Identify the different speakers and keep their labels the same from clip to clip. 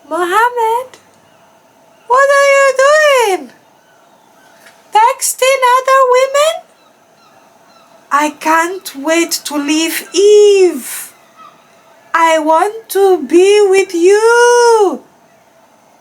Speaker 1: Mohammed, what are you doing? Texting other women? I can't wait to leave Eve. I want to be with you.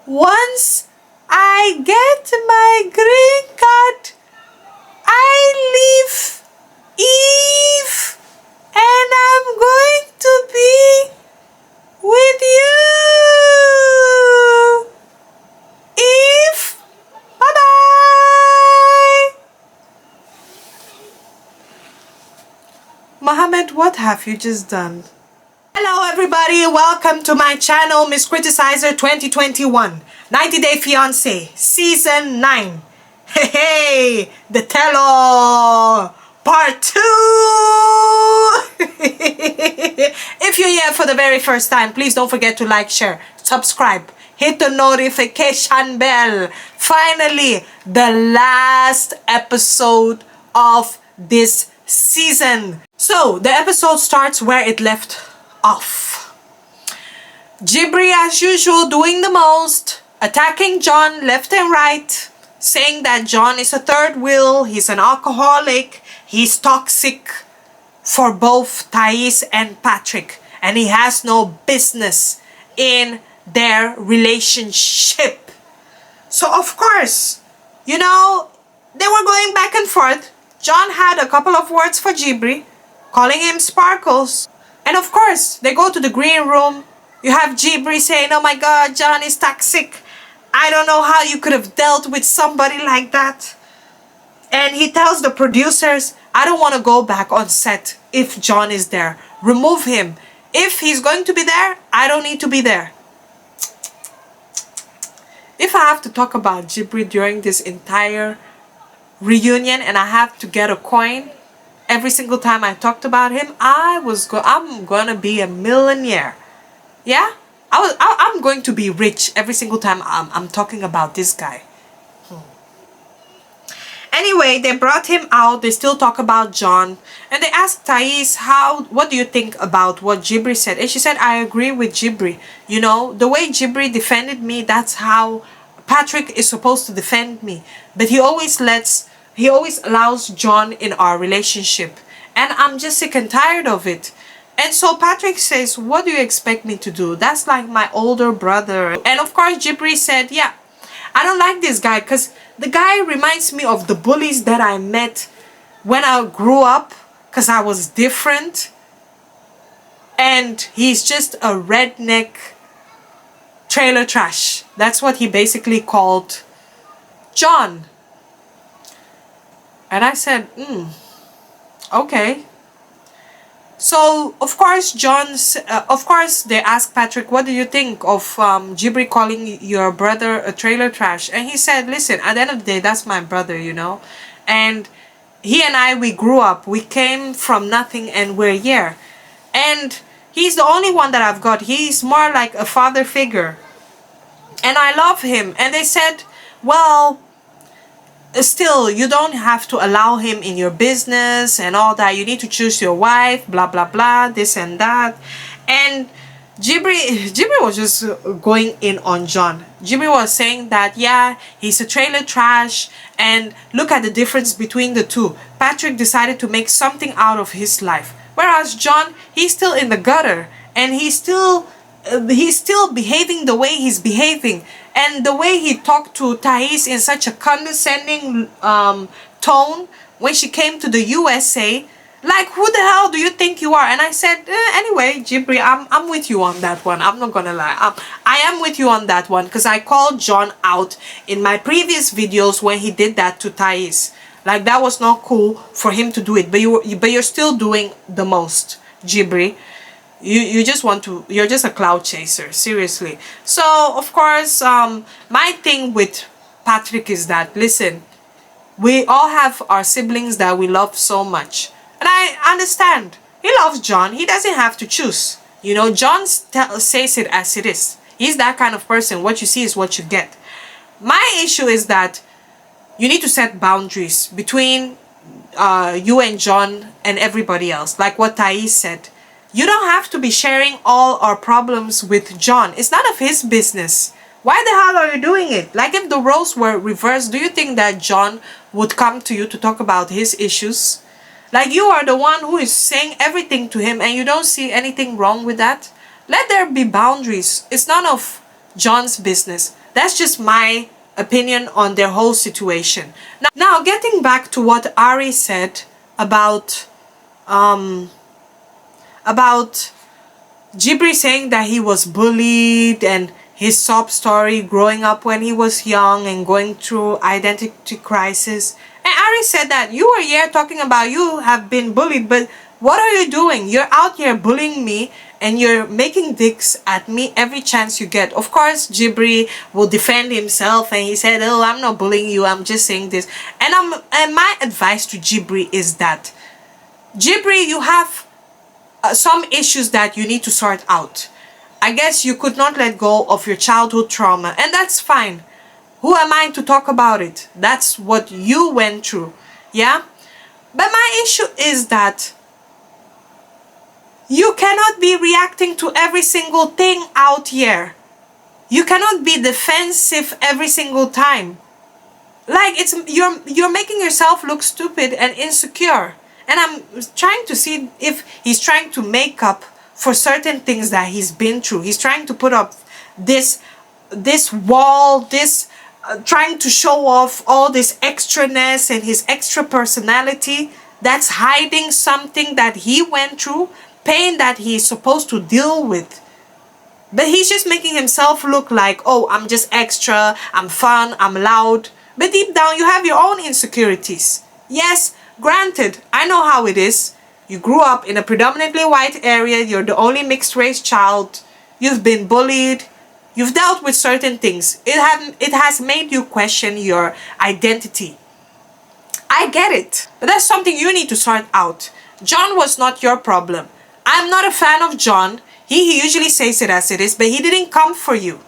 Speaker 1: Once I get my green card, I leave Eve and I'm going to be with you. Eve, bye-bye. Mohammed, what have you just done? Hello everybody, welcome to my channel, Miss Criticizer 2021, 90 Day Fiance, Season 9. Hey, hey, the tell-all, Part 2! If you're here for the very first time, please don't forget to like, share, subscribe, hit the notification bell. Finally, the last episode of this season. So, the episode starts where it left off. Jibri, as usual, doing the most, attacking John left and right, saying that John is a third wheel, he's an alcoholic, he's toxic for both Thais and Patrick, and he has no business in their relationship. So of course, you know, they were going back and forth. John had a couple of words for Jibri, calling him Sparkles. And of course, they go to the green room. You have Jibri saying, oh my God, John is toxic. I don't know how you could have dealt with somebody like that. And he tells the producers, I don't want to go back on set if John is there. Remove him. If he's going to be there, I don't need to be there. If I have to talk about Jibri during this entire reunion and I have to get a coin every single time I talked about him, I'm gonna be a millionaire. Yeah, I'm going to be rich every single time I'm talking about this guy. Anyway, they brought him out. They still talk about John, and they asked Thais, what do you think about what Jibri said? And she said, I agree with Jibri. You know, the way Jibri defended me, that's how Patrick is supposed to defend me. But he always allows John in our relationship, and I'm just sick and tired of it. And so Patrick says, what do you expect me to do? That's like my older brother. And of course Jibri said, yeah, I don't like this guy because the guy reminds me of the bullies that I met when I grew up, because I was different. And he's just a redneck trailer trash. That's what he basically called John. And I said, okay. So, of course, they asked Patrick, what do you think of Jibri calling your brother a trailer trash? And he said, listen, at the end of the day, that's my brother, you know. And he and I, we grew up. We came from nothing and we're here. And he's the only one that I've got. He's more like a father figure. And I love him. And they said, well, still, you don't have to allow him in your business and all that. You need to choose your wife, blah, blah, blah, this and that. And Jibri was just going in on John. Jibri was saying that, yeah, he's a trailer trash. And look at the difference between the two. Patrick decided to make something out of his life. Whereas John, he's still in the gutter. And he's still behaving the way he's behaving. And the way he talked to Thais in such a condescending tone when she came to the USA, like, who the hell do you think you are? And I said, anyway, Jibri, I'm with you on that one. I'm not gonna lie. I am with you on that one, because I called John out in my previous videos when he did that to Thais. Like, that was not cool for him to do it, but you're still doing the most, Jibri. You're just a cloud chaser, seriously. So, of course, my thing with Patrick is that, listen, we all have our siblings that we love so much. And I understand. He loves John. He doesn't have to choose. You know, John says it as it is. He's that kind of person. What you see is what you get. My issue is that you need to set boundaries between you and John and everybody else. Like what Thais said. You don't have to be sharing all our problems with John. It's none of his business. Why the hell are you doing it? Like, if the roles were reversed, do you think that John would come to you to talk about his issues? Like, you are the one who is saying everything to him and you don't see anything wrong with that? Let there be boundaries. It's none of John's business. That's just my opinion on their whole situation. Now getting back to what Ari said about um about Jibri saying that he was bullied and his sob story growing up when he was young and going through identity crisis. And Ari said that you were here talking about you have been bullied, but what are you doing? You're out here bullying me and you're making dicks at me every chance you get. Of course, Jibri will defend himself and he said, "Oh, I'm not bullying you. I'm just saying this." And my advice to Jibri is that Jibri, you have some issues that you need to sort out. I guess you could not let go of your childhood trauma, and that's fine. Who am I to talk about it? That's what you went through. Yeah? But my issue is that you cannot be reacting to every single thing out here. You cannot be defensive every single time. Like, it's you're making yourself look stupid and insecure. And I'm trying to see if he's trying to make up for certain things that he's been through. He's trying to put up this wall, this trying to show off all this extraness and his extra personality that's hiding something that he went through, pain that he's supposed to deal with. But he's just making himself look like, oh, I'm just extra, I'm fun, I'm loud. But deep down, you have your own insecurities. Yes, granted, I know how it is. You grew up in a predominantly white area, you're the only mixed race child, you've been bullied, you've dealt with certain things. It has made you question your identity. I get it, but that's something you need to sort out. John was not your problem. I'm not a fan of John. He usually says it as it is, but he didn't come for you.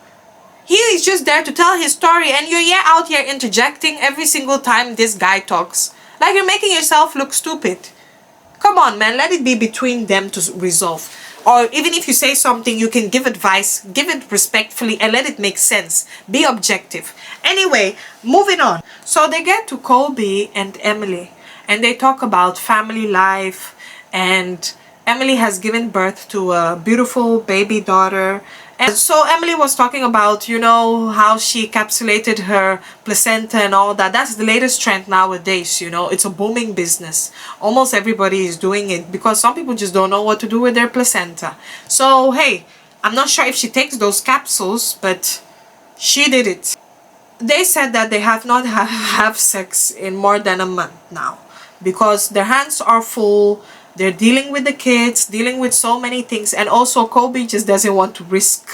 Speaker 1: He is just there to tell his story, and you're out here interjecting every single time this guy talks. Like, you're making yourself look stupid. Come on, man, let it be between them to resolve. Or even if you say something, you can give advice, give it respectfully, and let it make sense. Be objective. Anyway, moving on. So they get to Colby and Emily, and they talk about family life, and Emily has given birth to a beautiful baby daughter. And so Emily was talking about, you know, how she encapsulated her placenta and all that. That's the latest trend nowadays, you know. It's a booming business. Almost everybody is doing it because some people just don't know what to do with their placenta. So, hey, I'm not sure if she takes those capsules, but she did it. They said that they have not have sex in more than a month now because their hands are full. They're dealing with the kids, dealing with so many things. And also, Colby just doesn't want to risk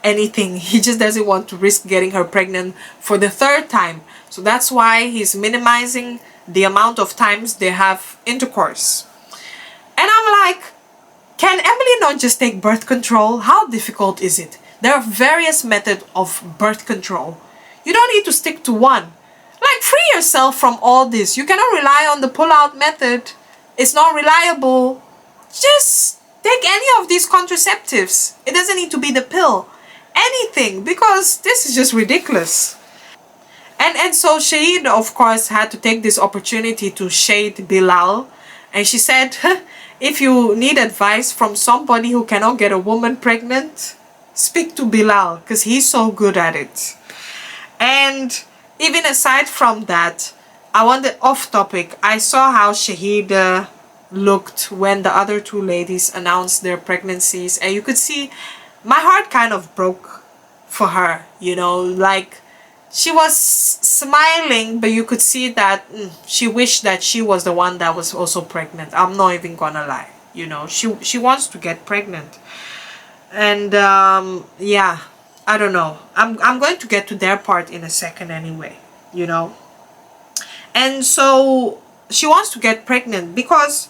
Speaker 1: anything. He just doesn't want to risk getting her pregnant for the third time. So that's why he's minimizing the amount of times they have intercourse. And I'm like, can Emily not just take birth control? How difficult is it? There are various methods of birth control. You don't need to stick to one. Like, free yourself from all this. You cannot rely on the pull-out method. It's not reliable. Just take any of these contraceptives. It doesn't need to be the pill. Anything, because this is just ridiculous. And so Shaeeda, of course, had to take this opportunity to shade Bilal. And she said, if you need advice from somebody who cannot get a woman pregnant, speak to Bilal, because he's so good at it. And even aside from that, I wanted off topic. I saw how Shaeeda looked when the other two ladies announced their pregnancies, and you could see my heart kind of broke for her, you know, like she was smiling, but you could see that she wished that she was the one that was also pregnant. I'm not even gonna lie, you know, she wants to get pregnant. And yeah, I don't know. I'm going to get to their part in a second anyway, you know. And so she wants to get pregnant because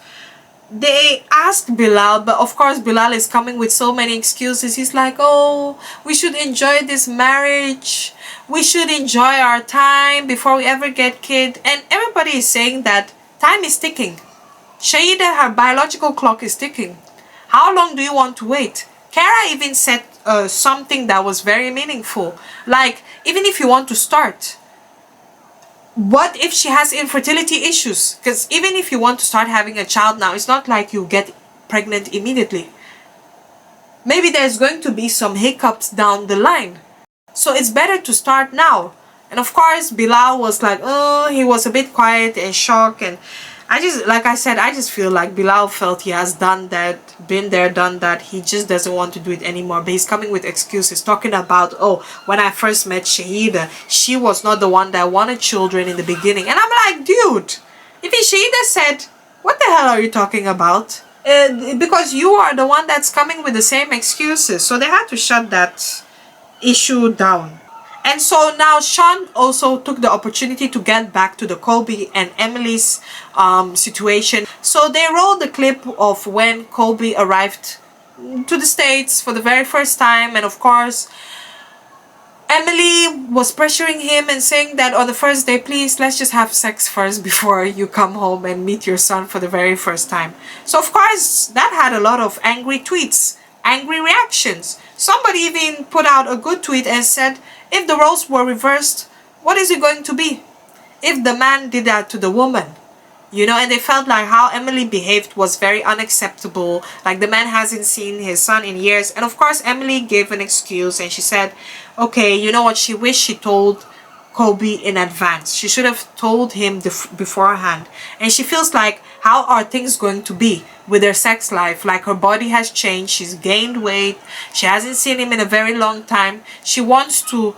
Speaker 1: they asked Bilal, but of course Bilal is coming with so many excuses. He's like, oh, we should enjoy this marriage. We should enjoy our time before we ever get kid. And everybody is saying that time is ticking. Shaeeda, her biological clock is ticking. How long do you want to wait? Kara even said something that was very meaningful. Like, even if you want to start, what if she has infertility issues? Because even if you want to start having a child now, it's not like you get pregnant immediately. Maybe there's going to be some hiccups down the line. So it's better to start now. And of course, Bilal was like, oh, he was a bit quiet and shocked. And I just, like I said, I just feel like Bilal felt he has done that, been there, done that. He just doesn't want to do it anymore. But he's coming with excuses, talking about, oh, when I first met Shaeeda, she was not the one that wanted children in the beginning. And I'm like, dude, if Shaeeda said, what the hell are you talking about? Because you are the one that's coming with the same excuses. So they had to shut that issue down. And so now Sean also took the opportunity to get back to the Colby and Emily's situation. So they rolled the clip of when Colby arrived to the States for the very first time. And of course, Emily was pressuring him and saying that on the first day, please, let's just have sex first before you come home and meet your son for the very first time. So of course, that had a lot of angry tweets, angry reactions. Somebody even put out a good tweet and said, if the roles were reversed, what is it going to be? If the man did that to the woman. You know, and they felt like how Emily behaved was very unacceptable. Like the man hasn't seen his son in years. And of course, Emily gave an excuse and she said, okay, you know what? She wished she told Colby in advance. She should have told him beforehand. And she feels like, how are things going to be with her sex life? Like her body has changed. She's gained weight. She hasn't seen him in a very long time. She wants to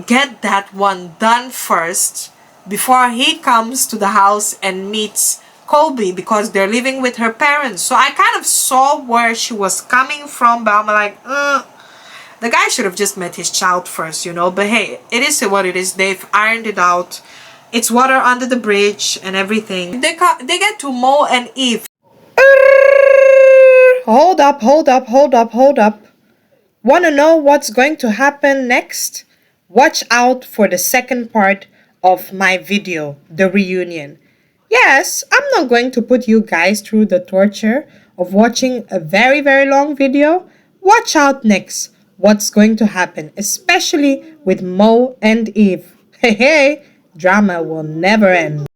Speaker 1: get that one done first before he comes to the house and meets Colby, because they're living with her parents. So I kind of saw where she was coming from, but I'm like, the guy should have just met his child first, you know. But hey, it is what it is. They've ironed it out. It's water under the bridge and everything. They get to Mo and Eve. Hold up, hold up, hold up, hold up. Want to know what's going to happen next? Watch out for the second part of my video, the reunion. Yes, I'm not going to put you guys through the torture of watching a very, very long video. Watch out next what's going to happen, especially with Mo and Eve. Hey, hey, drama will never end.